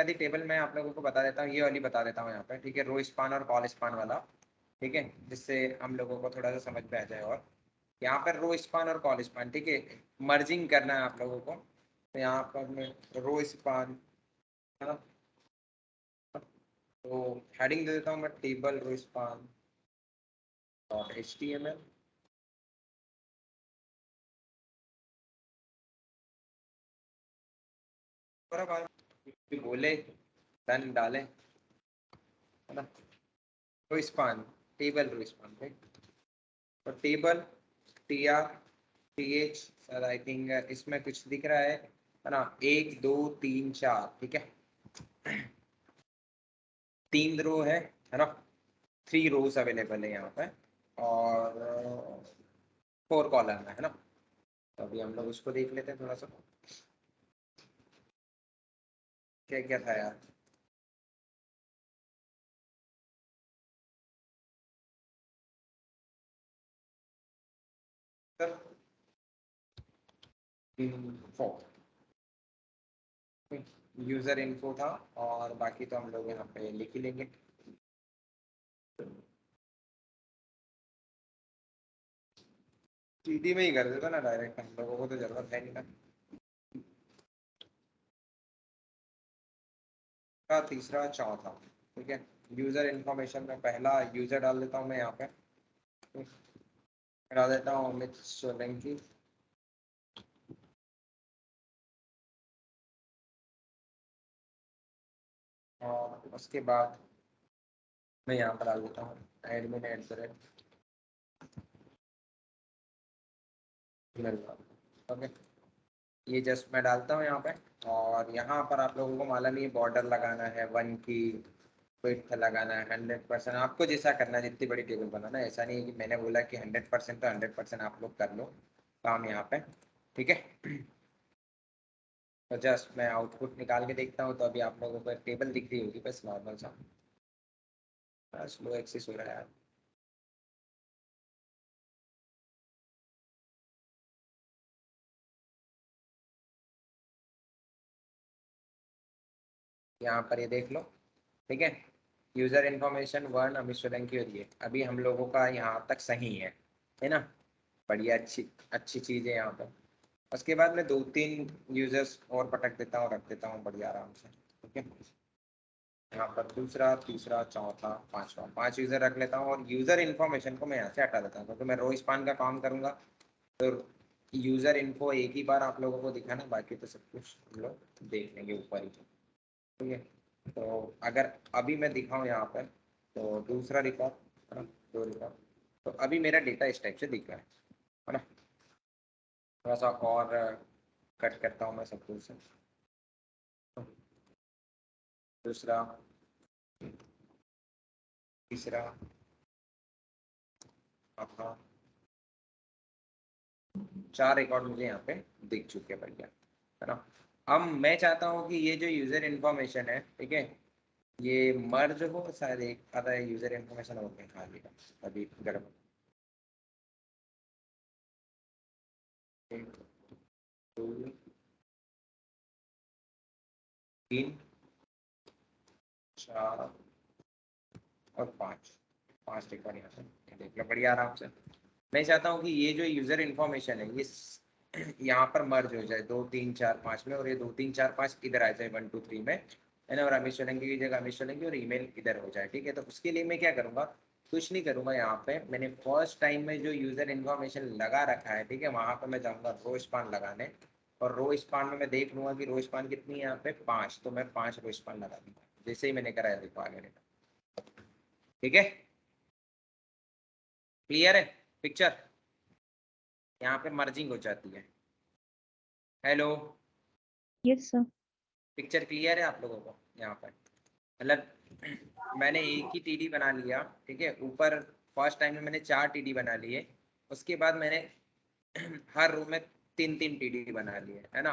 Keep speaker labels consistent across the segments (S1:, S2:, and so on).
S1: बुनियादी टेबल मैं आप लोगों को बता देता हूँ, ये वाली बता देता हूँ यहाँ पे, ठीक है, रो स्पान और कॉल स्पान वाला, ठीक है, जिससे हम लोगों को थोड़ा सा समझ में आ जाए। और यहाँ पर रो स्पान और कॉल स्पान, ठीक है, मर्जिंग करना है आप लोगों को। तो यहाँ पर मैं रो स्पान, है ना, तो हेडिंग दे देता हूँ मैं table row span dot HTML। बोले रन डालें, है ना, row span table row span, right. तो table TRTH sir, I think इसमें कुछ दिख रहा है ना, 1 2 3 4, ठीक है, 3 रो है ना, 3 रोज अवेलेबल है यहाँ पे, और 4 कॉलम है ना। तो अभी हम लोग उसको देख लेते हैं थोड़ा सा, क्या क्या था यार। इन्फो, यूजर इन्फो था, और बाकी तो हम लोग यहाँ पे लिख ही लेंगे। TD में ही कर देता ना डायरेक्ट, हम लोगों को तो जरूरत है नहीं ना। का तीसरा चौथा, ठीक है, यूजर इन्फॉर्मेशन में पहला यूजर डाल देता हूँ मैं यहाँ पे, डाल देता हूँ अमित सोलंकी, और उसके बाद मैं यहाँ पर डाल देता हूँ एडमिन @, ओके। ये जस्ट मैं डालता हूँ यहाँ पे, और यहाँ पर आप लोगों को मालूम है बॉर्डर लगाना है 1 की, विड्थ लगाना है 100%, आपको जैसा करना है, जितनी बड़ी टेबल बनाना है, ऐसा नहीं है कि मैंने बोला कि 100% तो 100% आप लोग कर लो काम यहाँ पे, ठीक है। तो जस्ट मैं आउटपुट निकाल के देखता हूँ, तो अभी आप लोगों को टेबल दिख रही होगी बस नॉर्मल सा, स्लो एक्सेस हो रहा है यार। यहाँ पर ये देख लो, ठीक है, यूजर इन्फॉर्मेशन 1 अमित सोलंकी, और ये अभी हम लोगों का यहाँ तक सही है ना, बढ़िया, अच्छी अच्छी चीज़ है यहाँ पर। उसके बाद मैं 2 3 यूजर्स और पटक देता हूँ, रख देता हूँ बढ़िया आराम से, ठीक है। यहाँ पर दूसरा तीसरा चौथा पांचवा, 5 यूजर रख लेता हूँ, और यूजर इन्फॉर्मेशन को मैं यहाँ से हटा देता हूँ, क्योंकि मैं रो स्पान का काम करूंगा। तो यूजर इन्फो एक ही बार आप लोगों को दिखाना, बाकी तो सब कुछ हम लोग देख लेंगे ऊपर ही, ठीक है। तो अगर अभी मैं दिखाऊँ यहाँ पर, तो दूसरा रिकॉर्ड, है ना, 2 रिकॉर्ड, तो अभी मेरा डेटा इस टाइप से दिख रहा है ना। थोड़ा सा और कट करता हूँ मैं सब कुछ से, दूसरा तीसरा चौथा, 4 रिकॉर्ड मुझे यहाँ पे दिख चुके हैं, बढ़िया, है ना। अब मैं चाहता हूँ कि ये जो यूजर इन्फॉर्मेशन है, ठीक है, ये मर्ज हो, शायद एक आधा यूजर इन्फॉर्मेशन हो गया खाली का, अभी गड़बड़, 1 2 3 4 और 5 5 रिकॉर्ड यहाँ से देख लो बढ़िया आराम से। मैं चाहता हूँ कि ये जो यूजर इन्फॉर्मेशन है, ये यहाँ पर मर्ज हो जाए 2 3 4 5 में, और ये 2 3 4 5 इधर आ जाए 1 2 3 में, है ना, और अमित सोलंकी की जगह अमित सोलंकी, और ईमेल इधर हो जाए, ठीक है। तो उसके लिए मैं क्या करूँगा, कुछ नहीं करूँगा, यहाँ पे मैंने फर्स्ट टाइम में जो यूजर इन्फॉर्मेशन लगा रखा है, ठीक है, वहां पर मैं जाऊँगा रो स्पान लगाने, और रो स्पान में मैं देख लूंगा कि रो स्पान कितनी है यहाँ पे 5, तो मैं 5 रो स्पान लगा दूंगा, जैसे ही मैंने कराया देखो आगे, ठीक है, क्लियर है पिक्चर, यहाँ पे मर्जिंग हो जाती है। Hello,
S2: yes sir.
S1: Picture clear है आप लोगों को यहाँ पर, मतलब मैंने एक ही TD बना लिया, ठीक है, ऊपर फर्स्ट टाइम में मैंने 4 TD बना लिए, उसके बाद मैंने हर रूम में 3 3 TD बना लिए, है ना।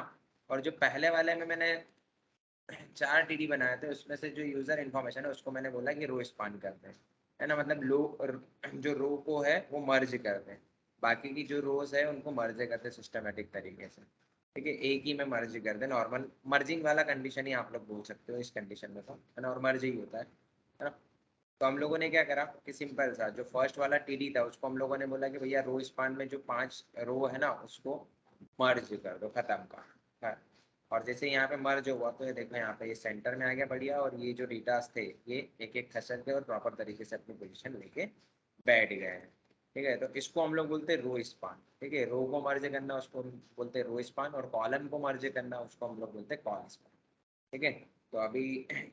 S1: और जो पहले वाले में मैंने 4 TD बनाए थे, उसमें से जो यूजर इन्फॉर्मेशन है उसको मैंने बोला कि रो स्पान कर दें, है ना, मतलब जो रो को है वो मर्ज कर दें, बाकी की जो रोज है उनको मर्ज करते सिस्टमेटिक तरीके से, ठीक है, एक ही में मर्ज कर दे, नॉर्मल मर्जिंग वाला कंडीशन ही आप लोग बोल सकते हो इस कंडीशन में, तो है ना, और मर्ज ही होता है ना। तो हम लोगों ने क्या करा कि सिंपल सा जो फर्स्ट वाला टीडी था उसको हम लोगों ने बोला कि भैया रो स्पान में जो 5 रो है ना उसको मर्ज कर दो, खत्म का हाँ। और जैसे यहाँ पे मर्ज हुआ तो ये देखो यहाँ पे ये सेंटर में आ गया बढ़िया, और ये जो डेटास थे ये एक एक खसक गए और प्रॉपर तरीके से अपनी पोजीशन लेके बैठ गए हैं। ठीक है, तो इसको हम लोग बोलते हैं रो स्पान। ठीक है, रो को मर्ज करना उसको हम बोलते हैं रो स्पान, और कॉलम को मर्ज करना उसको हम लोग बोलते हैं कॉल स्पान। ठीक है, तो अभी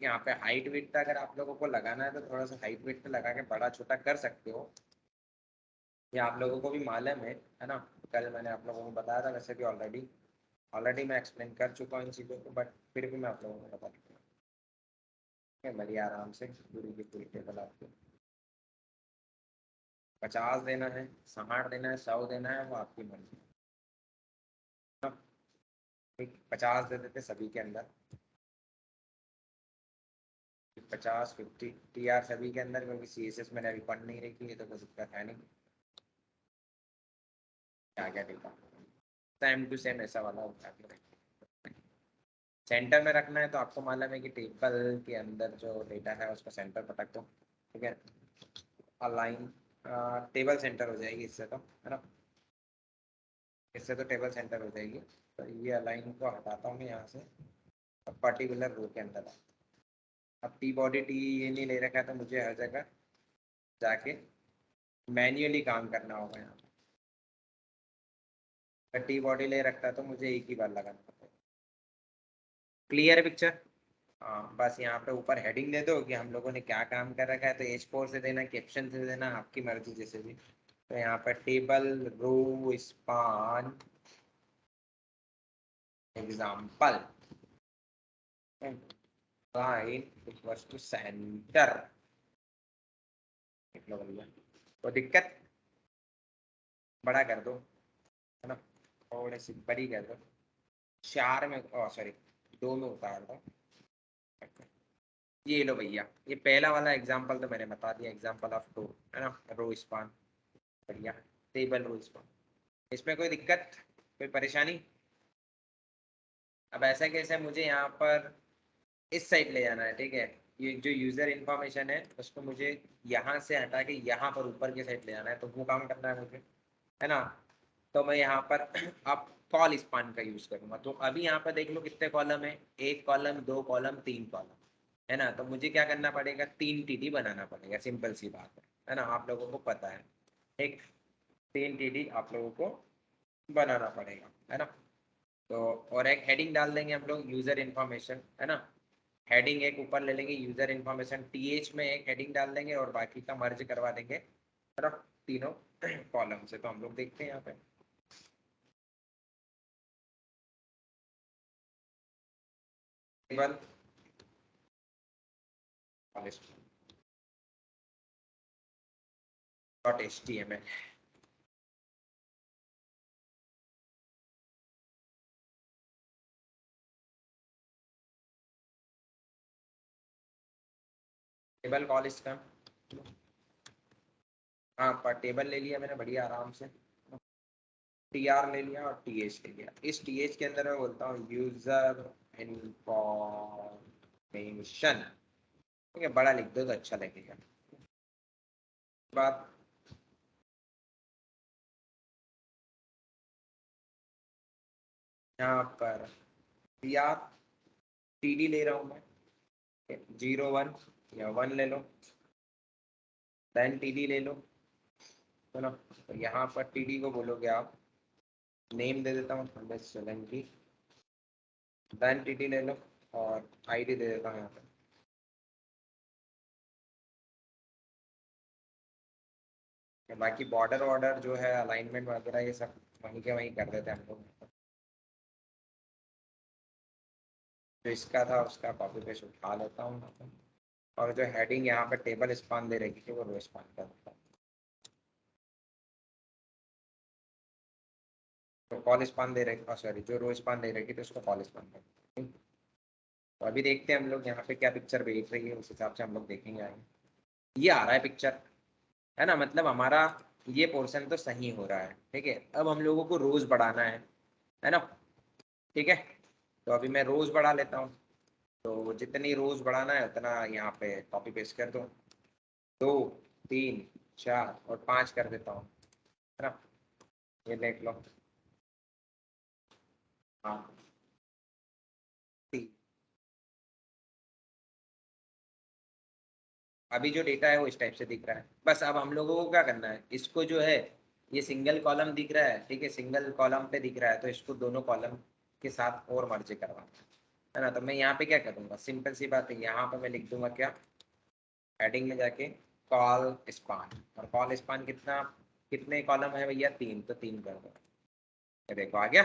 S1: यहाँ पे हाइट विड्थ अगर आप लोगों को लगाना है तो थोड़ा सा हाइट विड्थ लगा के बड़ा छोटा कर सकते हो, ये आप लोगों को भी मालूम है ना। कल मैंने आप लोगों को बताया था वैसे भी, ऑलरेडी ऑलरेडी मैं एक्सप्लेन कर चुका हूँ इन चीज़ों को, बट फिर भी मैं आप लोगों को बता दूँगा। बढ़िया आराम से पूरी की पूरी टेबल आपको 50 देना है, 60 देना है, 100 देना है, वो आपकी मर्जी है। ठीक, 50 दे देते सभी के अंदर, 50 50 TR सभी के अंदर, क्योंकि CSS मैंने अभी पढ़ नहीं रखी है तो कोई दिक्कत है नहीं। क्या क्या डेटा सेम टू सेम ऐसा वाला होता है। सेंटर में रखना है तो आपको मालूम है कि टेबल के अंदर जो डेटा है उसका सेंटर पटक दो। ठीक है, अलाइन टेबल सेंटर हो जाएगी इससे, तो है ना, इससे तो टेबल सेंटर हो जाएगी। तो ये अलाइन को हटाता हूँ मैं यहाँ से, अब पर्टिकुलर रो के अंदर अब टी बॉडी टी ये नहीं ले रखा है तो मुझे हर जगह जाके मैन्युअली काम करना होगा। यहाँ पर टी बॉडी ले रखता है तो मुझे एक ही बार लगाना पड़ता है। Clear picture? हाँ, बस यहाँ पे ऊपर हेडिंग दे दो कि हम लोगों ने क्या काम कर रखा है, तो H4 से देना, कैप्शन से देना, आपकी मर्जी जैसे भी। तो यहाँ पर table row span example line equals to centre. देख लो भैया, तो दिक्कत बड़ा कर दो, है ना, थोड़ी सी बड़ी कर दो, 4 में सॉरी 2 में उतार दो। ये लो भैया, ये पहला वाला एग्जाम्पल तो मैंने बता दिया, एग्जाम्पल ऑफ टू, है ना, रो स्पान, बढ़िया, टेबल रो स्पान। इसमें कोई दिक्कत, कोई परेशानी? अब ऐसा कैसे मुझे यहाँ पर इस साइड ले जाना है, ठीक है, ये जो यूजर इन्फॉर्मेशन है उसको मुझे यहाँ से हटा के यहाँ पर ऊपर की साइड ले जाना है, तो वो काम करना है मुझे, है ना। तो मैं यहाँ पर अब कॉल स्पान का यूज करूंगा। तो अभी यहाँ पर देख लो कितने कॉलम है, 1 कॉलम, 2 कॉलम, 3 कॉलम, है ना। तो मुझे क्या करना पड़ेगा, 3 TD बनाना पड़ेगा, सिंपल सी बात है ना, आप लोगों को पता है। एक 3 TD आप लोगों को बनाना पड़ेगा, है ना। तो और एक हेडिंग डाल देंगे हम लोग, यूजर इन्फॉर्मेशन, है ना। हेडिंग एक ऊपर ले लेंगे, यूजर इन्फॉर्मेशन, TH में एक हेडिंग डाल देंगे और बाकी का मर्ज करवा देंगे, है ना, तीनों कॉलम से। तो हम लोग देखते हैं यहाँ पे टेबल .html, टेबल कॉल इसका, हाँ पर टेबल ले लिया मैंने बढ़िया आराम से, TR ले लिया और TH ले लिया। इस TH के अंदर मैं बोलता हूँ यूजर इन्फॉर्मेशन। ठीक है, बड़ा लिख दो तो अच्छा लगेगा। बात यहाँ पर TR TD ले रहा हूँ मैं, 01 या 1 ले लो, देन TD ले लो, है ना। तो यहाँ पर TD को बोलोगे आप, नेम दे देता हूँ सोलंकी, देन TD ले लो और ID दे देता हूँ यहाँ पर। बाकी बॉर्डर वॉर्डर जो है अलाइनमेंट वगैरह ये सब वहीं के वहीं कर देते हैं हम लोग, जो इसका था उसका कॉपी पेस्ट उठा लेता हूँ, और जो हेडिंग यहाँ पे टेबल स्पान दे रही थी वो रो स्पान कर देता हूँ। तो कॉल स्पान दे रही, सॉरी जो रो स्पान दे रही थी तो उसको कॉल स्पान कर देते हैं। तो अभी देखते हैं हम लोग यहाँ पे क्या पिक्चर भेज रही है, उस हिसाब से हम लोग देखेंगे आगे। ये आ रहा है पिक्चर, है ना, मतलब हमारा ये पोर्शन तो सही हो रहा है। ठीक है, अब हम लोगों को रोज बढ़ाना है ना। ठीक है। तो अभी मैं रोज बढ़ा लेता हूँ, तो जितनी रोज बढ़ाना है उतना यहाँ पे कॉपी पेस्ट कर दो, 2 3 4 और 5 कर देता हूँ, है ना। ये देख लो, हाँ, 3। अभी जो डेटा है वो इस टाइप से दिख रहा है। बस अब हम लोगों को क्या करना है, इसको जो है ये सिंगल कॉलम दिख रहा है, ठीक है, सिंगल कॉलम पे दिख रहा है, तो इसको दोनों कॉलम के साथ और मर्ज करवाना है ना। तो मैं यहाँ पे क्या करूँगा, सिंपल सी बात है, यहाँ पे मैं लिख दूंगा क्या, हेडिंग में जाके कॉल स्पान, और कॉल स्पान कितना, कितने कॉलम है भैया, 3, तो 3 कर दो। ये देखो आ गया,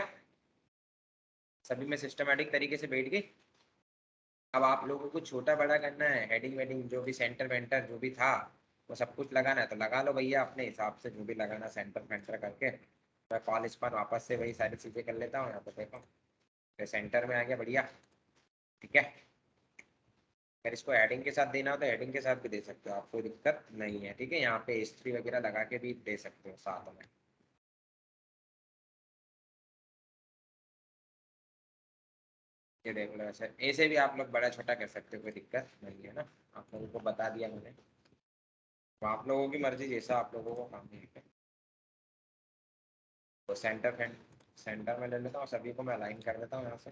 S1: सभी में सिस्टमेटिक तरीके से बैठ गई। अब आप लोगों को छोटा बड़ा करना है, हेडिंग वेडिंग जो भी सेंटर वेंटर जो भी था वो सब कुछ लगाना है, तो लगा लो भैया अपने हिसाब से, जो भी लगाना सेंटर वेंटर करके। मैं कॉल स्पान वापस से वही सारी चीज़ें कर लेता हूँ, यहाँ पे देखो तो सेंटर में आ गया, बढ़िया, ठीक है। अगर इसको हेडिंग के साथ देना हो तो हेडिंग के साथ भी दे सकते हो आप, कोई दिक्कत नहीं है, ठीक है। यहाँ पे हिस्ट्री वगैरह लगा के भी दे सकते हो साथ में। ये देख लो, ऐसे ऐसे भी आप लोग बड़ा छोटा कर सकते हो, कोई दिक्कत नहीं है ना। आप लोगों को बता दिया मैंने, तो आप लोगों की मर्जी, जैसा आप लोगों को काम है। तो सेंटर में ले लेता हूँ, सभी को मैं अलाइन कर देता हूँ यहाँ से।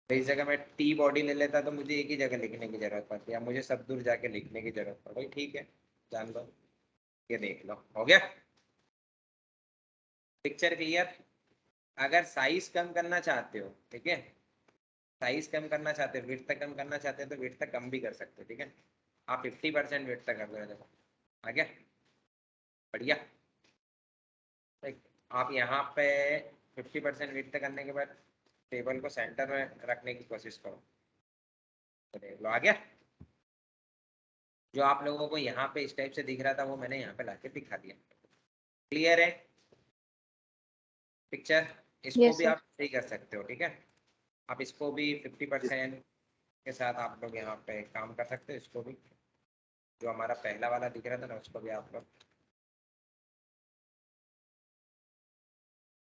S1: तो इस जगह मैं टी बॉडी ले लेता तो मुझे एक ही जगह लिखने की जरूरत पड़ती है, अब मुझे सब दूर जाके लिखने की जरूरत पड़ गई, ठीक है, जान लो। ये देख लो हो गया, पिक्चर क्लियर। अगर साइज कम करना चाहते हो, ठीक है, साइज कम करना चाहते हो, विड्थ तक कम करना चाहते हो, तो विड्थ तक कम भी कर सकते हो, ठीक है। आप 50% विड्थ तक कर दो, देखो आ गया, बढ़िया। ठीक, आप यहाँ पे 50% विड्थ तक करने के बाद टेबल को सेंटर में रखने की कोशिश करो, तो देख लो आ गया। जो आप लोगों को यहाँ पे इस टाइप से दिख रहा था वो मैंने यहाँ पे लाके दिखा दिया, क्लियर है पिक्चर। इसको
S2: Yes,
S1: भी
S2: sir.
S1: आप सही कर सकते हो, ठीक है। आप इसको भी 50% के साथ आप लोग यहाँ पे काम कर सकते हो, इसको भी जो हमारा पहला वाला दिख रहा था ना उसको भी आप लोग,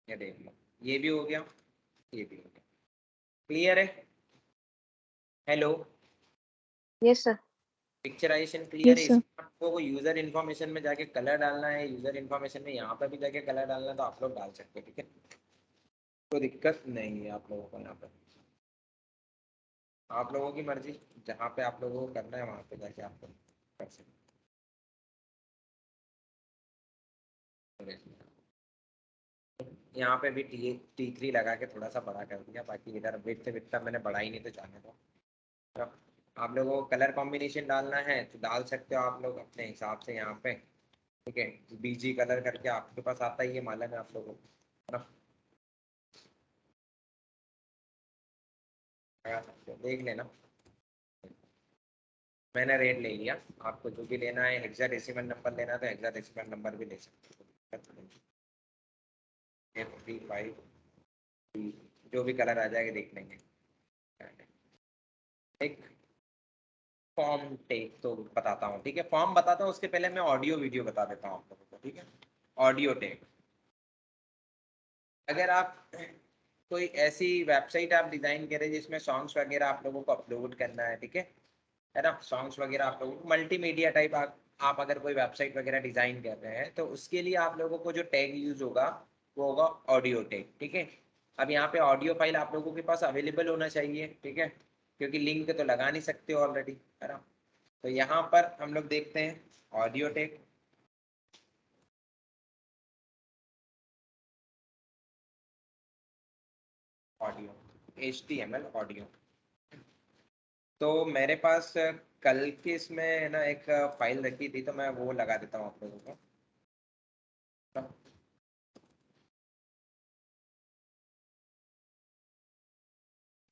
S1: ये देख लो, ये भी हो गया, ये भी हो गया, क्लियर है। Hello,
S2: Yes, sir.
S1: Picturisation clear है।
S2: Yes, sir.
S1: इसमें आपको यूजर इन्फॉर्मेशन में जाके कलर डालना है, यूजर इन्फॉर्मेशन में यहाँ पे भी जाके कलर डालना है, तो आप लोग डाल सकते हो, ठीक है, कोई दिक्कत नहीं है आप लोगों को यहाँ पे। आप लोगों की मर्जी, जहाँ पे आप लोगों को करना है वहाँ पे जाके आप लोग कर सकते हो। यहाँ पे भी T3 लगा के थोड़ा सा बड़ा कर दिया, बाकी इधर विड्थ विड्थ मैंने बढ़ा ही नहीं, तो जाने दो। अब आप लोगों को कलर कॉम्बिनेशन डालना है तो डाल सकते हो आप लोग अपने हिसाब से यहाँ पे, ठीक है। बीजी कलर करके आपके पास आता ही है, मालूम है आप लोगों को, है ना, लगा सकते हो, देख लेना। मैंने रेट ले लिया, आपको जो भी लेना है हेक्साडेसिमल नंबर लेना है तो हेक्साडेसिमल नंबर भी ले सकते हो, F3 5 जो भी कलर आ जाएगा देख लेंगे। एक फॉर्म टेक तो बताता हूँ, ठीक है, फॉर्म बताता हूँ, उसके पहले मैं ऑडियो वीडियो बता देता हूँ आप लोगों को, ठीक है। ऑडियो टेक, अगर आप कोई ऐसी वेबसाइट आप डिजाइन करें जिसमें सॉन्ग्स वगैरह आप लोगों को अपलोड करना है, ठीक है ना, सॉन्ग्स वगैरह आप लोगों को मल्टीमीडिया टाइप आप अगर कोई वेबसाइट वगैरह डिजाइन कर रहे हैं तो उसके लिए आप लोगों को जो टैग यूज होगा वो होगा ऑडियो टैग, ठीक है। अब यहाँ पे ऑडियो फाइल आप लोगों के पास अवेलेबल होना चाहिए, ठीक है, क्योंकि लिंक तो लगा नहीं सकते ऑलरेडी, है ना। तो यहाँ पर हम लोग देखते हैं audio tag, audio HTML audio. तो मेरे पास कल के इसमें ना एक फाइल रखी थी, तो मैं वो लगा देता हूँ आप लोगों को।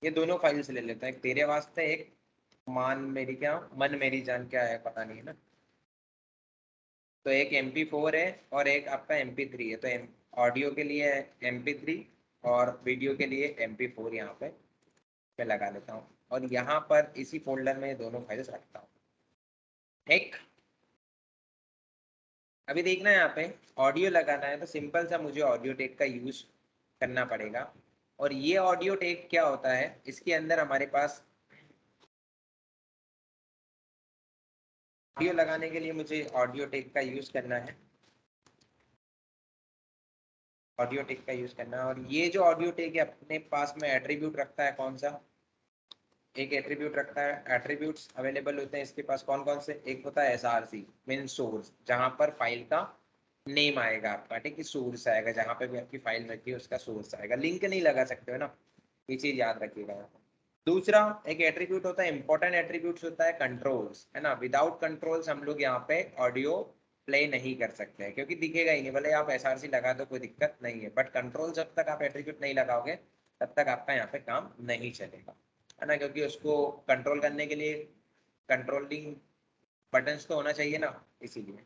S1: ये दोनों फाइल्स ले लेते हैं, एक तेरे वास्ते, एक मान मेरी क्या, मन मेरी जान क्या है पता नहीं है ना। तो एक MP4 है और एक आपका MP3 है, तो ऑडियो के लिए MP3 और वीडियो के लिए MP4 यहाँ पे मैं लगा लेता हूँ, और यहाँ पर इसी फोल्डर में ये दोनों फाइल्स रखता हूँ, ठीक। अभी देखना है यहाँ पे ऑडियो लगाना है, तो सिंपल सा मुझे ऑडियो टेक का यूज करना पड़ेगा। और ये ऑडियो टेक क्या होता है, इसके अंदर हमारे पास ऑडियो लगाने के लिए मुझे ऑडियो टेक का यूज करना है, ऑडियो टेक का यूज करना है। और ये जो ऑडियो टेक है अपने पास में एट्रीब्यूट रखता है, कौन सा, एक एट्रीब्यूट रखता है। एट्रीब्यूट्स अवेलेबल होते हैं इसके पास कौन कौन से, एक होता है एसआरसी मीन सोर्स, जहां पर फाइल का नेम आएगा आपका, ठीक है, सोर्स आएगा, जहां पे भी आपकी फाइल रखी है उसका सोर्स आएगा। लिंक नहीं लगा सकते हो ना, ये चीज याद रखिएगा। दूसरा एक एट्रीब्यूट होता है, इंपॉर्टेंट एट्रीब्यूट्स होता है कंट्रोल्स, है ना। विदाउट कंट्रोल्स हम लोग यहाँ पे ऑडियो प्ले नहीं कर सकते हैं, क्योंकि दिखेगा ही नहीं, भले आप एसआरसी लगा दो कोई दिक्कत नहीं है, बट कंट्रोल जब तक आप एट्रीब्यूट नहीं लगाओगे तब तक आपका यहाँ पे काम नहीं चलेगा, है ना। क्योंकि उसको कंट्रोल करने के लिए कंट्रोलिंग बटन्स तो होना चाहिए ना, इसीलिए।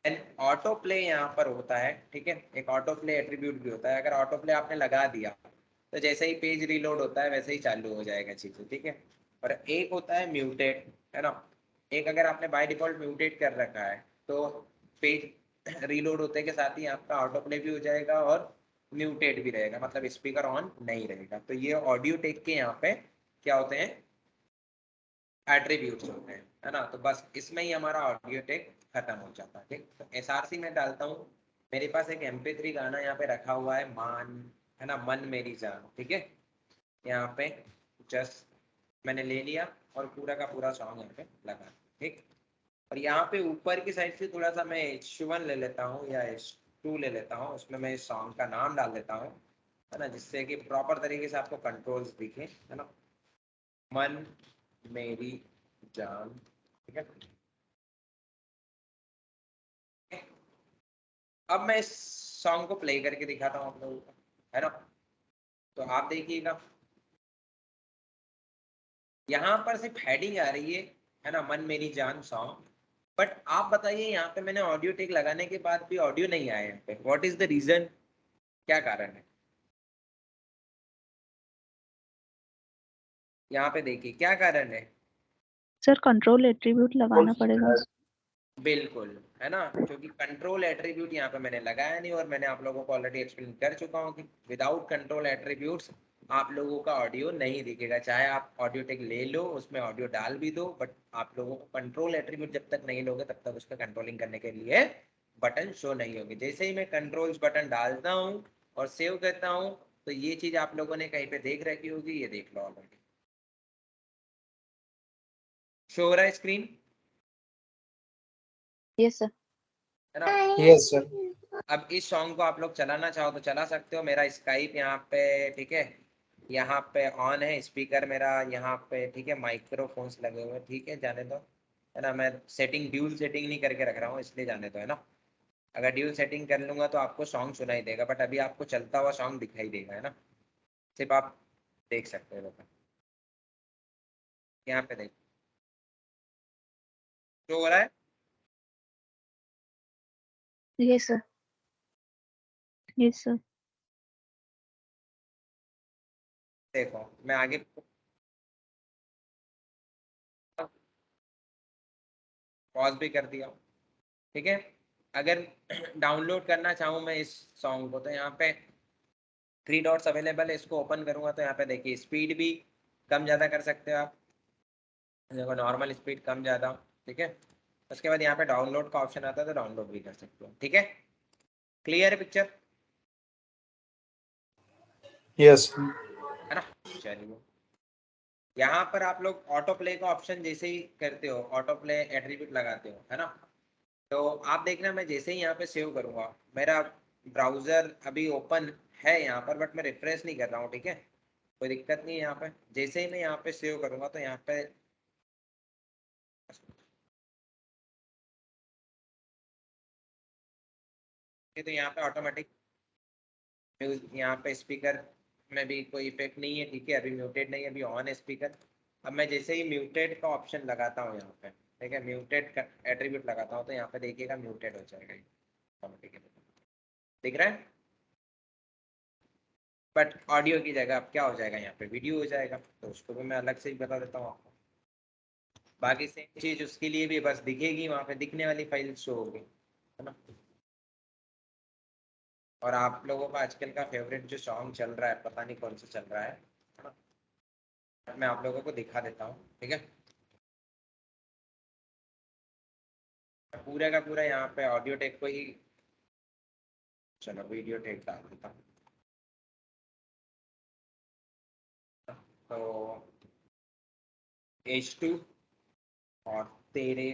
S1: एंड ऑटो प्ले यहाँ पर होता है, ठीक है, एक ऑटो प्ले एट्रीब्यूट भी होता है। अगर ऑटो प्ले आपने लगा दिया तो जैसे ही पेज रीलोड होता है वैसे ही चालू हो जाएगा चीजें, ठीक है। और एक होता है म्यूटेट, है ना। एक अगर आपने बाय डिफॉल्ट म्यूटेट कर रखा है तो पेज रीलोड होते के साथ ही आपका ऑटो प्ले भी हो जाएगा और म्यूटेट भी रहेगा, मतलब स्पीकर ऑन नहीं रहेगा। तो ये ऑडियो टेक के यहाँ पे क्या होते हैं, एट्रीब्यूट्स होते हैं, है ना। तो बस इसमें ही हमारा ऑडियो टेक खत्म हो जाता है, ठीक। तो एसआरसी में डालता हूँ, मेरे पास एक MP3 गाना यहाँ पे रखा हुआ है, मान, है ना, मन मेरी जान, ठीक है। यहाँ पे जस्ट मैंने ले लिया और पूरा का पूरा सॉन्ग यहाँ पे लगा, ठीक। और यहाँ पे ऊपर की साइड से थोड़ा सा मैं H1 ले लेता हूँ या H2 ले लेता हूँ, उसमें मैं इस सॉन्ग का नाम डाल देता हूँ, है ना, जिससे कि प्रॉपर तरीके से आपको कंट्रोल्स दिखे, है ना। मन मेरी जान, ठीक है। अब मैं इस सॉन्ग को प्ले करके दिखाता हूँ आप लोगों को, है ना। तो आप देखिएगा यहाँ पर सिर्फ हेडिंग आ रही है ना, मन मेरी जान सॉन्ग। बट आप बताइए यहाँ पे मैंने ऑडियो टेक लगाने के बाद भी ऑडियो नहीं आया यहाँ पे, व्हाट इज द रीजन, क्या कारण है। यहाँ पे देखिए क्या कारण है।
S2: सर कंट्रोल एट्रीब्यूट लगाना पड़ेगा।
S1: बिल्कुल, है ना, क्योंकि कंट्रोल एट्रीब्यूट यहाँ पे मैंने लगाया नहीं, और मैंने आप लोगों को ऑलरेडी एक्सप्लेन कर चुका हूँ कि विदाउट कंट्रोल एट्रीब्यूट्स आप लोगों का ऑडियो नहीं दिखेगा। चाहे आप ऑडियो टेक ले लो, उसमें ऑडियो डाल भी दो, बट आप लोगों को कंट्रोल एट्रीब्यूट जब तक नहीं लोगे तब तक उसका कंट्रोलिंग करने के लिए बटन शो नहीं होगी। जैसे ही मैं कंट्रोल्स बटन डालता हूँ और सेव करता हूँ, तो ये चीज आप लोगों ने कहीं पे देख रखी होगी, ये देख लो ऑलरेडी शो हो रहा है स्क्रीन,
S2: यस सर।
S1: है ना।
S3: Yes sir.
S1: अब इस सॉन्ग को आप लोग चलाना चाहो तो चला सकते हो। मेरा स्काइप यहाँ पे, ठीक है, यहाँ पे ऑन है, स्पीकर मेरा यहाँ पे, ठीक है, माइक्रोफोन्स लगे हुए, ठीक है, जाने दो, है ना। मैं सेटिंग ड्यूल सेटिंग नहीं करके रख रहा हूँ, इसलिए जाने दो, है ना। अगर ड्यूल सेटिंग कर लूंगा तो आपको सॉन्ग सुनाई देगा, बट अभी आपको चलता हुआ सॉन्ग दिखाई देगा, है ना, सिर्फ आप देख सकते हो। यहाँ पे देख जो हो रहा है,
S2: यस सर। Yes sir.
S1: देखो मैं आगे पॉज भी कर दिया, ठीक है। अगर डाउनलोड करना चाहूँ मैं इस सॉन्ग को, तो यहाँ पे 3 डॉट्स अवेलेबल है, इसको ओपन करूंगा तो यहाँ पे देखिए स्पीड भी कम ज़्यादा कर सकते हो आप, देखो नॉर्मल स्पीड कम ज़्यादा, ठीक है। उसके बाद यहाँ पे डाउनलोड का ऑप्शन आता है, तो डाउनलोड भी कर सकते हो, ठीक है। क्लियर है पिक्चर,
S3: यस।
S1: है ना। चलिए यहाँ पर आप लोग ऑटो प्ले का ऑप्शन जैसे ही करते हो, ऑटो प्ले एट्रीब्यूट लगाते हो, है ना। तो आप देखना मैं जैसे ही यहाँ पे सेव करूंगा, मेरा ब्राउजर अभी ओपन है यहाँ पर, बट मैं रिफ्रेश नहीं कर रहा हूँ, ठीक है, कोई दिक्कत नहीं है। यहाँ पे जैसे ही मैं यहाँ पे सेव करूंगा तो यहाँ पे तो यहाँ पे ऑटोमेटिक यहाँ पे स्पीकर में भी कोई इफेक्ट नहीं है, ठीक है, अभी म्यूटेड नहीं है, अभी ऑन है स्पीकर। अब मैं जैसे ही म्यूटेड का ऑप्शन लगाता हूँ यहाँ पे, ठीक है, म्यूटेड का एट्रीब्यूट लगाता हूँ, तो यहाँ पे देखिएगा म्यूटेड हो जाएगा ऑटोमेटिकली, दिख रहा है। बट ऑडियो की जगह अब क्या हो जाएगा, यहाँ पे वीडियो हो जाएगा, तो उसको भी मैं अलग से ही बता देता हूँ आपको। बाकी सेम चीज उसके लिए भी बस दिखेगी, वहाँ पे दिखने वाली फाइल शो होगी, है ना। और आप लोगों का आजकल का फेवरेट जो सॉन्ग चल रहा है, पता नहीं कौन सा चल रहा है ना? मैं आप लोगों को दिखा देता हूँ, ठीक है। पूरे का पूरा यहाँ पे ऑडियो टेक को ही, चलो वीडियो टेक डाल देता हूँ। तो H2 और तेरे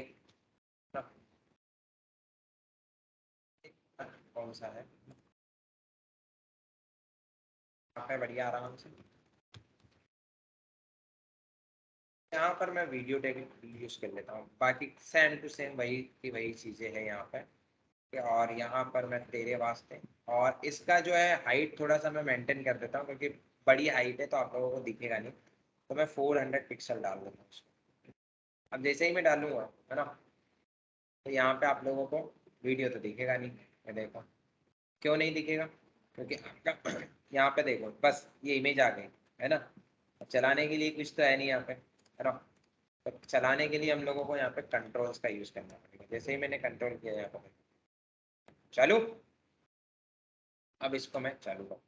S1: ना, कौन सा है यहाँ पे, बढ़िया आराम से। यहाँ पर मैं वीडियो टेक यूज कर लेता हूँ, बाकी सेम टू सेम वही की वही चीजें हैं यहाँ पे। और यहाँ पर मैं तेरे वास्ते, और इसका जो है हाइट थोड़ा सा मैं मेंटेन कर देता हूँ, क्योंकि बड़ी हाइट है तो आप लोगों को दिखेगा नहीं। तो मैं 400 पिक्सल डाल दूंगा उसको। अब जैसे ही मैं डालूंगा, है ना, तो यहाँ पे आप लोगों को वीडियो तो दिखेगा नहीं। ये देखो, क्यों नहीं दिखेगा, क्योंकि आपका यहाँ पे देखो बस ये इमेज आ गई, है ना। अब चलाने के लिए कुछ तो है नहीं यहाँ पे, है ना। तो चलाने के लिए हम लोगों को यहाँ पे कंट्रोल्स का यूज करना पड़ेगा। जैसे ही मैंने कंट्रोल किया यहाँ पर चालू, अब इसको मैं चालू करूँ।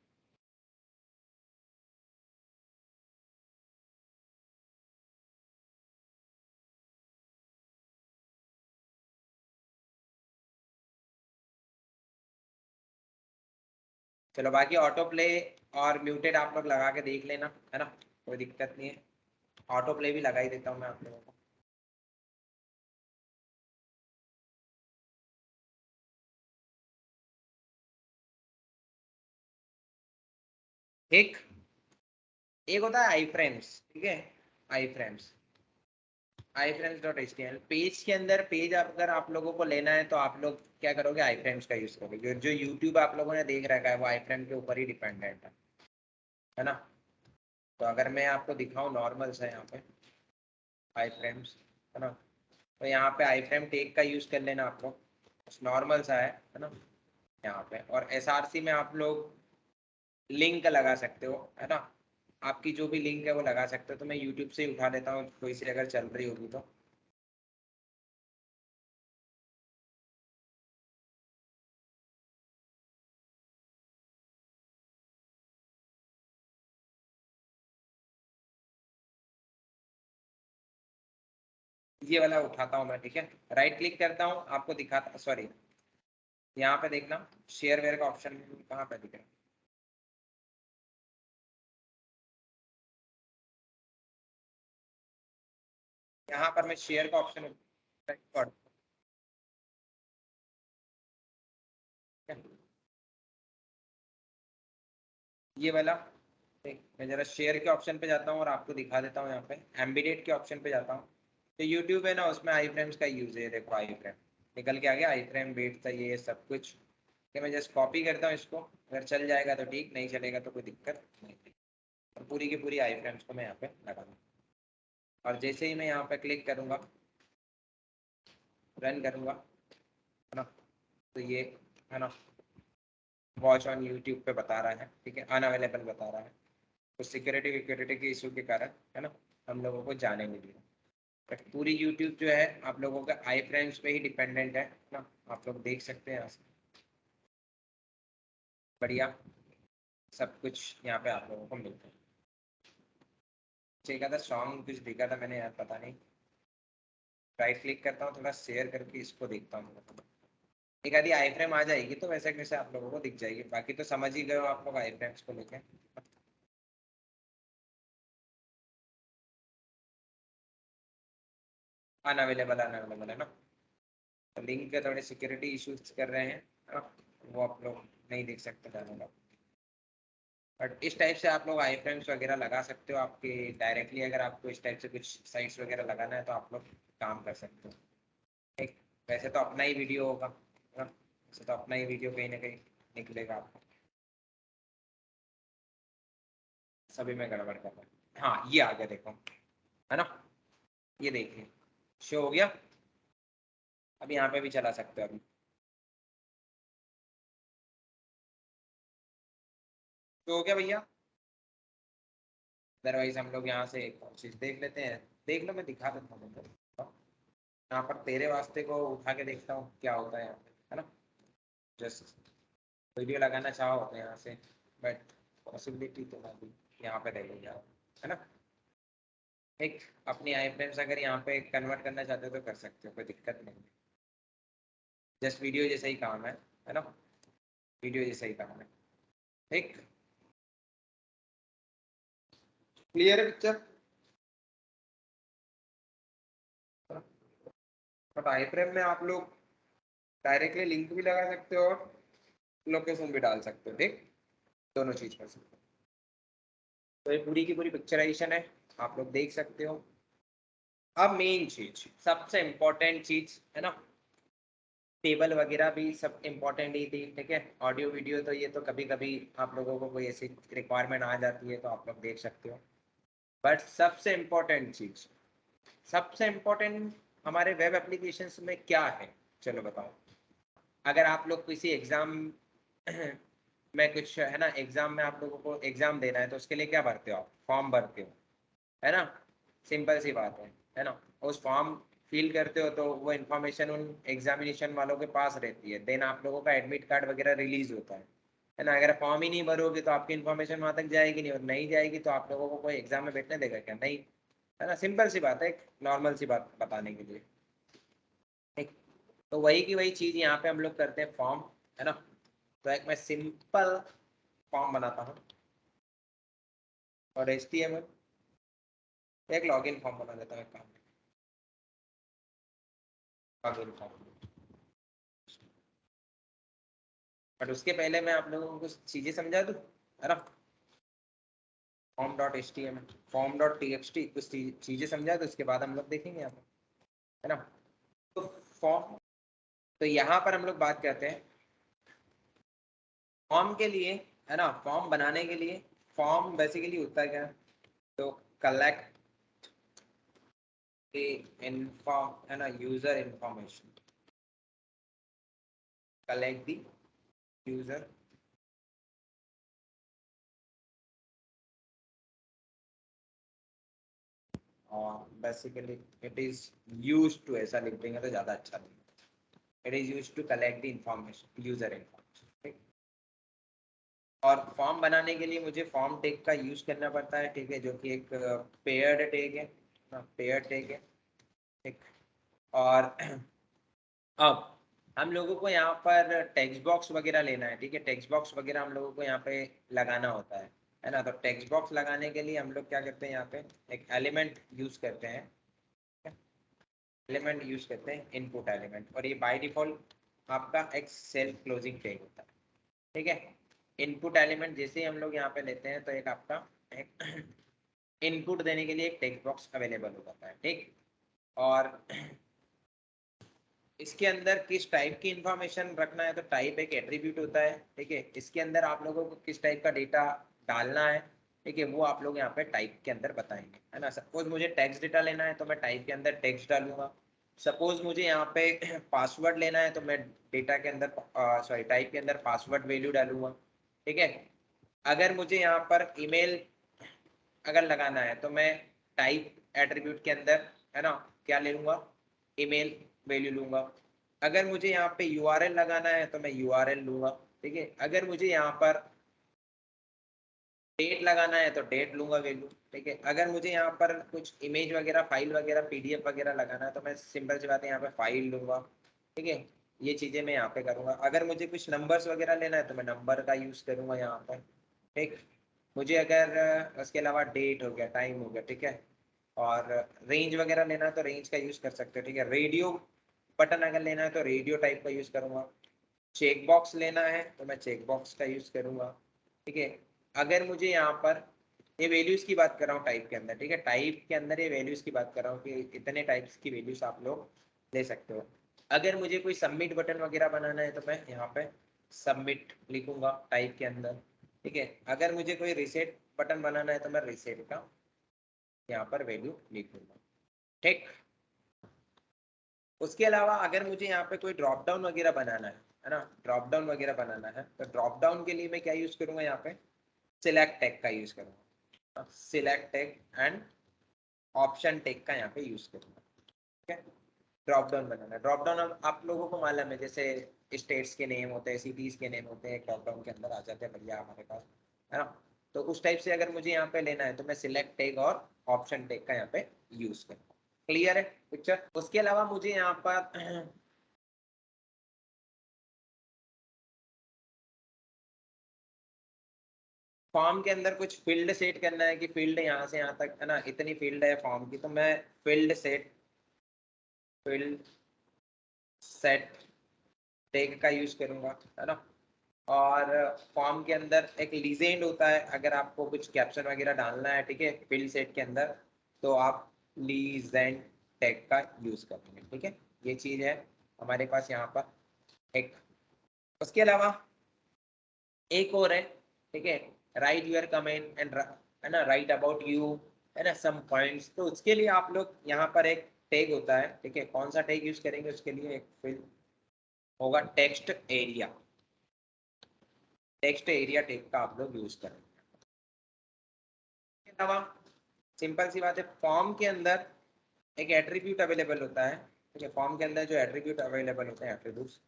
S1: चलो बाकी ऑटो प्ले और म्यूटेड आप लोग लगा के देख लेना, है ना, कोई दिक्कत नहीं है। ऑटो प्ले भी लगा ही देता हूँ मैं आप लोगों को। एक एक होता है आई फ्रेम्स, ठीक है। Iframes, iframes dot H T M L page के अंदर, पेज अगर आप लोगों को लेना है तो आप लोग क्या करोगे, आई फ्रेम्स का यूज करोगे। जो यूट्यूब आप लोगों ने देख रखा है वो आई फ्रेम के ऊपर ही डिपेंडेंट है ना। तो अगर मैं आपको दिखाऊं नॉर्मल से यहाँ पे आई फ्रेम्स, है ना, तो यहाँ पे आई फ्रेम टेक का यूज कर लेना आप लोग। नॉर्मल सा है ना यहाँ पे। और एसआरसी में आप लोग लिंक लगा सकते हो, है ना। आपकी जो भी लिंक है वो लगा सकते हो। तो मैं यूट्यूब से ही उठा लेता हूँ, कोई सी अगर चल रही होगी तो। ये वाला उठाता हूँ मैं, ठीक है। राइट क्लिक करता हूँ, आपको दिखाता, सॉरी, यहाँ पे देखना शेयर वेयर का ऑप्शन कहाँ पे दिख रहा है। यहाँ पर मैं शेयर का ऑप्शन, ये वाला, ठीक, मैं जरा शेयर के ऑप्शन पे जाता हूँ और आपको दिखा देता हूँ। यहाँ पे एम्बेडेड के ऑप्शन पे जाता हूँ। तो यूट्यूब है ना, उसमें आई फ्रेम्स का यूज है। देखो आई फ्रेम निकल के आ गया, आई फ्रेम बेट था ये सब कुछ। कि मैं जस्ट कॉपी करता हूँ इसको, अगर चल जाएगा तो ठीक, नहीं चलेगा तो कोई दिक्कत नहीं। और पूरी की पूरी आई फ्रेम्स को मैं यहाँ पे लगा दूँ। और जैसे ही मैं यहाँ पे क्लिक करूँगा, रन करूँगा, है ना, तो ये, है ना, वॉच ऑन यूट्यूब पे बता रहा है, ठीक है, अनअवेलेबल बता रहा है। तो सिक्योरिटी के इशू के कारण, है ना, हम लोगों को जाने नहीं दिया। बट पूरी यूट्यूब जो है आप लोगों का आई फ्रेम्स पे ही डिपेंडेंट है ना। आप लोग देख सकते हैं यहाँ से, बढ़िया सब कुछ यहाँ पे आप लोगों को मिलता है। देखा था सॉन्ग कुछ देखा था मैंने यार, पता नहीं। राइट क्लिक करता हूँ, थोड़ा शेयर करके इसको देखता हूँ। एक आधी आई फ्रेम आ जाएगी तो वैसे कैसे आप लोगों को दिख जाएगी। बाकी तो समझ ही गए हो आप लोग आई फ्रेम्स को लेके। अनअवेलेबल अनअवेलेबल है ना। तो लिंक के थोड़े सिक्योरिटी इश्यूज कर रहे हैं, है ना, वो आप लोग नहीं देख सकते ज़्यादा। बट इस टाइप से आप लोग आई फ्रेम्स वगैरह लगा सकते हो। आपके डायरेक्टली अगर आपको इस टाइप से कुछ साइट्स वगैरह लगाना है तो आप लोग काम कर सकते हो। एक, वैसे तो अपना ही वीडियो होगा, है ना, वैसे तो अपना ही वीडियो कहीं ना कहीं निकलेगा आपको। सभी में गड़बड़ कर रहा है। हाँ ये आ गया देखो, है ना, ये देखिए शो हो गया। अब यहाँ पे भी चला सकते हो अभी। शो हो गया भैया। अदरवाइज हम लोग यहाँ से एक और चीज देख लेते हैं। देख लो, मैं दिखा देता हूँ तुमको। यहाँ पर तेरे वास्ते को उठा के देखता हूँ क्या होता है यहाँ पे, है ना। जस्ट वीडियो लगाना चाहो तो यहाँ से, बट पॉसिबिलिटी तो नहीं, यहाँ पे देख लीजिए आप, है ना। एक अपनी आई फ्रेम्स अगर यहाँ पे कन्वर्ट करना चाहते हो तो कर सकते हो, कोई दिक्कत नहीं है। जस्ट वीडियो जैसा ही काम है ना, वीडियो जैसा ही काम है। ठीक, क्लियर है पिक्चर। बट आई फ्रेम में आप लोग डायरेक्टली लिंक भी लगा सकते हो और लोकेशन भी डाल सकते हो, ठीक, दोनों चीज कर सकते हो। तो ये पूरी की पूरी पिक्चराइजेशन है, आप लोग देख सकते हो। अब मेन चीज, सबसे इम्पोर्टेंट चीज है ना, टेबल वगैरह भी सब इम्पोर्टेंट ही थी, ठीक है। ऑडियो वीडियो तो ये तो कभी कभी आप लोगों को कोई ऐसी रिक्वायरमेंट आ जाती है तो आप लोग देख सकते हो। बट सबसे इम्पोर्टेंट चीज, सबसे इम्पोर्टेंट हमारे वेब एप्लीकेशंस में क्या है, चलो बताओ। अगर आप लोग किसी एग्जाम में कुछ है ना, एग्जाम में आप लोगों को एग्जाम देना है तो उसके लिए क्या भरते हो आप, फॉर्म भरते हो, है ना। सिंपल सी बात है ना। उस फॉर्म फिल करते हो तो वो इन्फॉर्मेशन उन एग्जामिनेशन वालों के पास रहती है, देन आप लोगों का एडमिट कार्ड वगैरह रिलीज होता है ना। अगर फॉर्म ही नहीं भरोगे तो आपकी इन्फॉर्मेशन वहां तक जाएगी नहीं, और नहीं जाएगी तो आप लोगों को कोई एग्जाम में बैठने देगा क्या, नहीं, है ना। सिंपल सी बात है, एक नॉर्मल सी बात बताने के लिए, ठीक। तो वही की वही चीज यहाँ पे हम लोग करते हैं, फॉर्म, है ना। तो एक मैं सिंपल फॉर्म बनाता हूँ और HTML एक लॉगिन फॉर्म बना देता हूँ, एक काम, लॉगिन फॉर्म। बट उसके पहले मैं आप लोगों को कुछ चीजें समझा दूँ, है ना। Form dot HTML, form dot TXT, कुछ चीजें समझा तो उसके बाद हम लोग देखेंगे यहाँ पर, है ना। तो फॉर्म, तो यहाँ पर हम लोग बात करते हैं फॉर्म के लिए, है ना। फॉर्म बनाने के लिए, फॉर्म बेसिकली होता है क्या, तो कलेक्ट इन्फॉर्म, है ना, user information, collect the user और basically it is use to, ऐसा लिख देंगे तो ज्यादा अच्छा लगेगा, it is use to collect the information, user information, ठीक। और फॉर्म बनाने के लिए मुझे फॉर्म टैग का यूज करना पड़ता है, ठीक है, जो कि एक पेयर्ड टैग है, पेयर्ड टैग है, ठीक। और अब हम लोगों को यहाँ पर टेक्स्ट बॉक्स वगैरह लेना है, ठीक है। टेक्स्ट बॉक्स वगैरह हम लोगों को यहाँ पे लगाना होता है ना। तो टेक्स्ट बॉक्स लगाने के लिए हम लोग क्या करते हैं, यहाँ पे एक एलिमेंट यूज करते हैं, एलिमेंट यूज करते हैं, इनपुट एलिमेंट, और ये बाय डिफॉल्ट आपका एक सेल्फ क्लोजिंग टैग होता है, ठीक है। इनपुट एलिमेंट जैसे ही हम लोग यहाँ पे लेते हैं तो एक आपका एक इनपुट देने के लिए एक टेक्स्ट बॉक्स अवेलेबल हो जाता है, ठीक। और इसके अंदर किस टाइप की इंफॉर्मेशन रखना है, तो टाइप एक एट्रीब्यूट होता है, ठीक है। इसके अंदर आप लोगों को किस टाइप का डेटा डालना है, ठीक है, वो आप लोग यहाँ पे टाइप के अंदर बताएंगे, है ना। सपोज मुझे टेक्स्ट डेटा लेना है तो मैं टाइप के अंदर टेक्स्ट डालूंगा। सपोज मुझे यहाँ पे पासवर्ड लेना है तो मैं डेटा के अंदर सॉरी टाइप के अंदर पासवर्ड वैल्यू डालूंगा, ठीक है। अगर मुझे यहाँ पर ईमेल अगर लगाना है तो मैं टाइप एट्रीब्यूट के अंदर, है ना, क्या ले लूंगा, ईमेल वैल्यू लूंगा। अगर मुझे यहाँ पे URL लगाना है तो मैं URL लूंगा, ठीक है। अगर मुझे यहाँ पर डेट लगाना है तो डेट लूंगा वैल्यू, ठीक है। अगर मुझे यहाँ पर कुछ इमेज वगैरह, फाइल वगैरह, PDF वगैरह लगाना है तो मैं सिंपल सी बात है यहाँ पे फाइल लूंगा, ठीक है। ये चीजें मैं यहाँ पे करूंगा। अगर मुझे कुछ नंबर्स वगैरह लेना है तो मैं नंबर का यूज करूंगा यहाँ पर, ठीक। मुझे अगर उसके अलावा डेट हो गया, टाइम हो गया, ठीक है। और रेंज वगैरह लेना है तो रेंज का यूज कर सकते हो, ठीक है। रेडियो बटन अगर लेना है तो रेडियो टाइप का यूज करूंगा। चेक बॉक्स लेना है तो मैं चेक बॉक्स का यूज करूंगा, ठीक है। अगर मुझे यहाँ पर ये वैल्यूज की बात कर रहा हूँ टाइप के अंदर, ठीक है, टाइप के अंदर ये वैल्यूज की बात कर रहा हूँ कि इतने टाइप्स की वैल्यूज आप लोग ले सकते हो। अगर मुझे कोई सबमिट बटन वगैरह बनाना है तो मैं यहाँ पे सबमिट लिखूंगा टाइप के अंदर, ठीक है। अगर मुझे कोई रिसेट बटन बनाना है तो मैं रिसेट का यहाँ पर वैल्यू लिखूंगा, ठीक। उसके अलावा अगर मुझे यहाँ पे कोई ड्रॉप डाउन वगैरह बनाना है ना, ड्रॉप डाउन वगैरह बनाना है तो ड्रॉप डाउन के लिए मैं क्या यूज करूंगा, यहाँ पे सिलेक्ट टैग का यूज करूंगा, select tag and option tag का यहाँ पे यूज करूंगा, ठीक है। ड्रॉप डाउन बनाना। ड्रॉप डाउन आप लोगों को मालूम है, जैसे स्टेट्स के नेम होते हैं, सिटीज के नेम होते हैं, ड्रॉप डाउन के अंदर आ जाते हैं बढ़िया हमारे पास, है ना। तो उस टाइप से अगर मुझे यहाँ पे लेना है तो मैं सिलेक्ट टैग और ऑप्शन टैग का यहाँ पे यूज करूँगा। क्लियर है पिक्चर। उसके अलावा मुझे यहाँ पर फॉर्म के अंदर कुछ फील्ड सेट करना है कि फील्ड यहाँ से यहाँ तक, है ना, इतनी फील्ड है फॉर्म की, तो मैं फील्ड सेट टैग का यूज करूंगा, है ना। और फॉर्म के अंदर एक लीजेंड होता है, अगर आपको कुछ कैप्शन वगैरह डालना है, ठीक है, फील्ड सेट के अंदर, तो आप लीजेंड टैग का यूज करेंगे, ठीक है। ये चीज है हमारे पास यहाँ पर एक। उसके अलावा एक और है, ठीक है, राइट यूर कमेंट एंड, है ना, राइट अबाउट यू, है ना, सम पॉइंट्स। तो उसके लिए आप लोग यहाँ पर एक टैग होता है, ठीक है, कौन सा टैग यूज करेंगे उसके लिए, एक फील्ड होगा text area. Text area tag का आप लोग यूज करेंगे। इसके अलावा सिंपल सी बात है, फॉर्म के अंदर एक एट्रीब्यूट अवेलेबल होता है, ठीक है। फॉर्म के अंदर जो एट्रीब्यूट अवेलेबल होते हैं एट्रीब्यूट्स,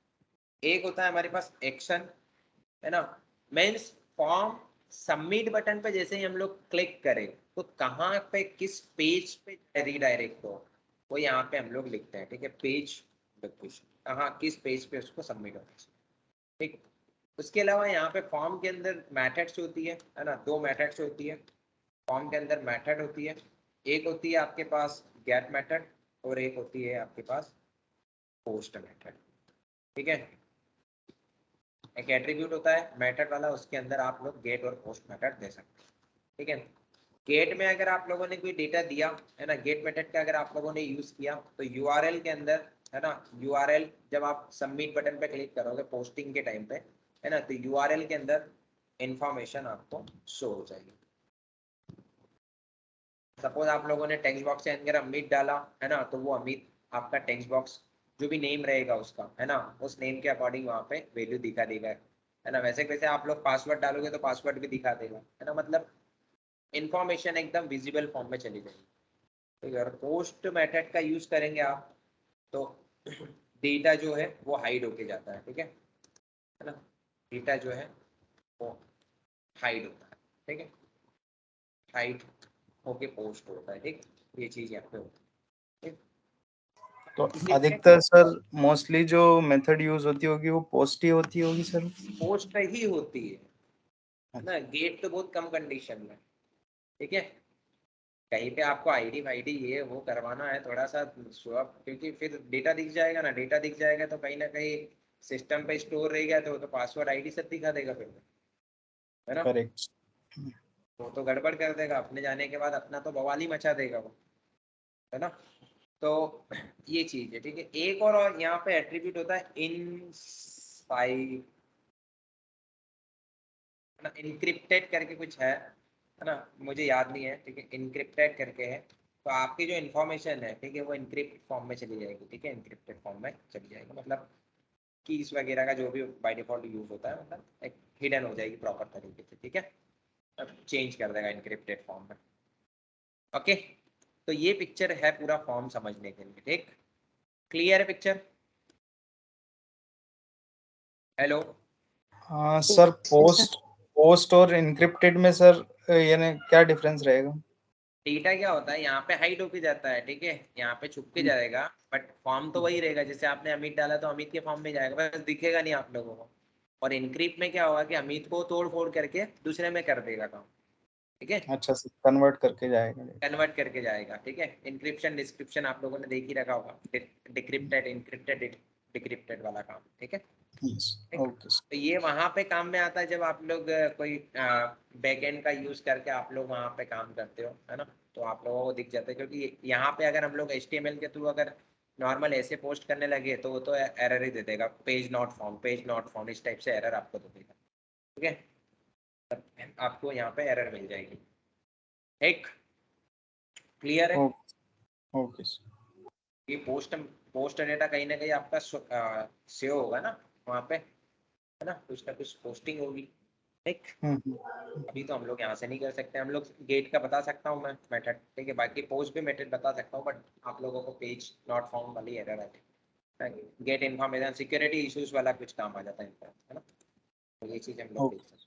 S1: एक होता है हमारे पास एक्शन, है ना। मीन्स फॉर्म सबमिट बटन पे जैसे ही हम लोग क्लिक करें तो कहाँ पे किस पेज पे रीडायरेक्ट हो, वो यहाँ पे हम लोग लिखते हैं, ठीक है, पेज लोकेशन, कहाँ किस पेज पे उसको सबमिट होना चाहिए, ठीक। उसके अलावा यहाँ पे फॉर्म के अंदर मेथड्स होती है ना, दो मेथड्स होती है फॉर्म के अंदर। मेथड होती है, एक होती है आपके पास गेट मेथड और एक होती है आपके पास पोस्ट मेथड, ठीक है। एक एट्रीब्यूट होता है मेथड वाला, उसके अंदर आप लोग गेट और पोस्ट मेथड दे सकते हैं, ठीक है। गेट में अगर आप लोगों ने कोई डेटा दिया, है ना, गेट मेथड का अगर आप लोगों ने यूज किया तो यूआरएल के अंदर, है ना, यूआरएल जब आप सबमिट बटन पे क्लिक करोगे पोस्टिंग के टाइम पे, है ना, तो यूआरएल के अंदर इंफॉर्मेशन आपको शो हो जाएगी। सपोज आप लोगों ने टेक्स्ट बॉक्स के अंदर अमित डाला, है ना, तो वो अमित आपका टेक्स्ट बॉक्स जो भी नेम रहेगा उसका, है ना, उस नेम के अकॉर्डिंग वहाँ पे वैल्यू दिखा देगा, है ना। वैसे वैसे आप लोग पासवर्ड डालोगे तो पासवर्ड भी दिखा देगा, है ना, मतलब इंफॉर्मेशन एकदम विजिबल फॉर्म में चली जाएगी, ठीक है। और पोस्ट मेथड का यूज करेंगे आप तो डेटा जो है वो हाइड होके जाता है, ठीक है ना, डेटा जो है वो हाइड होता है, ठीक है, हाइड होके पोस्ट होता है, ठीक। ये चीज यहाँ पे होती है, ठीक।
S3: तो
S1: इसी पे
S3: अधिकतर सर मोस्टली जो मेथड यूज होती होगी वो पोस्ट ही होती होगी सर।
S1: पोस्ट ही होती है ना, गेट तो बहुत कम कंडीशन में, ठीक है। कहीं पे आपको आईडी वाईडी ये वो करवाना है थोड़ा सा स्वैप, क्योंकि फिर डेटा दिख जाएगा ना, डेटा दिख जाएगा तो कहीं ना कहीं सिस्टम पे स्टोर रहेगा तो पासवर्ड आईडी सब दिखा देगा फिर, है ना।
S3: करेक्ट।
S1: वो तो गड़बड़ कर देगा, अपने जाने के बाद अपना तो बवाल ही मचा देगा वो, है ना। तो ये चीज है, ठीक है। एक और यहाँ पे एट्रीब्यूट होता है इनसाइड, है ना, इनक्रिप्टेड करके कुछ है ना, मुझे याद नहीं है, ठीक है, इनक्रिप्टेड करके है। तो आपकी जो इन्फॉर्मेशन है, ठीक है, वो इनक्रिप्ट फॉर्म में चली जाएगी, ठीक है, इनक्रिप्टेड फॉर्म में चली जाएगी, मतलब कीज वगैरह का जो भी बाय डिफॉल्ट यूज होता है, मतलब एक हिडन हो जाएगी प्रॉपर तरीके से, ठीक है, अब चेंज कर देगा इनक्रिप्टेड फॉर्म में। ओके, तो ये पिक्चर है पूरा फॉर्म समझने के लिए, ठीक। क्लियर है पिक्चर। हेलो।
S3: हाँ सर, पोस्ट और इनक्रिप्टेड में सर यानी क्या डिफरेंस रहेगा?
S1: डेटा क्या होता है, यहाँ पे हाइड होके जाता है, ठीक है, यहाँ पे छुप के जाएगा, बट फॉर्म तो वही रहेगा। जैसे आपने अमित डाला तो अमित के फॉर्म में जाएगा, बस दिखेगा नहीं आप लोगों को। और इनक्रिप्ट में क्या होगा कि अमित को तोड़ फोड़ करके दूसरे में कर देगा काम, ठीक है,
S3: अच्छा सर, कन्वर्ट करके जाएगा।
S1: कन्वर्ट करके जाएगा, ठीक है। इंक्रिप्शन डिस्क्रिप्शन आप लोगों ने देख ही रखा होगा, डिक्रिप्टेड इनक्रिप्टेड डिक्रिप्टेड वाला काम, ठीक है।
S3: Okay sir.
S1: तो ये वहां पे काम में आता है जब आप लोग कोई बैकएंड का यूज करके आप लोग वहां पे काम करते हो, है ना, तो आप लोगों को दिख जाता है। क्योंकि यहाँ पे अगर हम लोग HTML के थ्रू अगर नॉर्मल ऐसे पोस्ट करने लगे तो वो तो एरर ही दे देगा, page not found, page not found, इस टाइप से एरर आपको दे देगा, ठीक है। तब आपको यहाँ पे एरर मिल जाएगी, एक क्लियर है।
S3: Okay sir.
S1: ये पोस्ट डेटा कहीं ना कहीं आपका सेव होगा ना वहाँ पे, है ना, कुछ ना कुछ पोस्टिंग होगी, ठीक।
S3: हम्म,
S1: अभी तो हम लोग यहाँ से नहीं कर सकते, हम लोग गेट का बता सकता हूँ मैं मेथड, ठीक है, बाकी पोस्ट भी मेथड बता सकता हूँ, बट आप लोगों को पेज नॉट फाउंड वाली एरर आती है, गेट इन्फॉर्मेशन सिक्योरिटी इश्यूज वाला कुछ काम आ जाता है, है ना, तो ये चीज़ हम लोग देख सकते हैं।